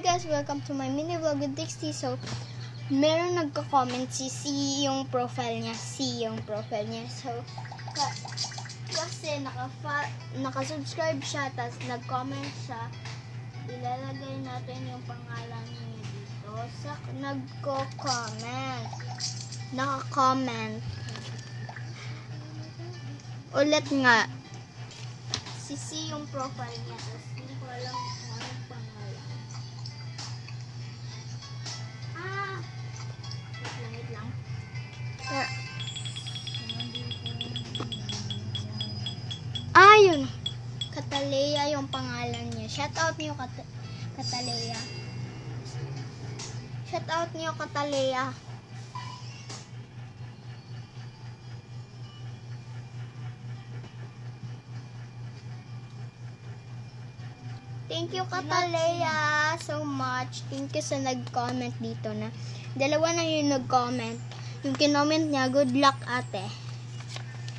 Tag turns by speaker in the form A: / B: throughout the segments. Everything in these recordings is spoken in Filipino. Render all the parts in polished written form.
A: Hi guys, welcome to my mini vlog with Dixie. So, meron nagko-comment si yung profile niya. So, kasi naka-subscribe siya, tapos nag-comment siya. Ilalagay natin yung pangalan niya dito sa nagko-comment. Naka-comment. Ulit nga. Si yung profile niya, tapos hindi ko alam kung anong pangalan. Wait lang. Yun. Catalea yung pangalan niya. Shout out niyo Catalea. Shout out niyo Catalea. Thank you Catalea so much. Thank you sa nag-comment dito na. Dalawa na yung nag-comment. Yung kinoment niya, good luck ate.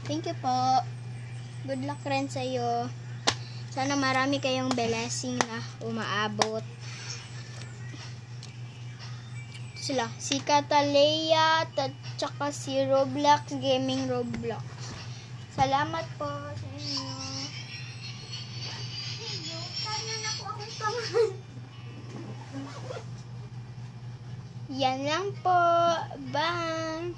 A: Thank you po. Good luck rin sa'yo. Sana marami kayong blessing na umaabot. Sila, si Catalea at saka si Roblox Gaming Roblox. Salamat po sa inyo. Yan lang po. Bye!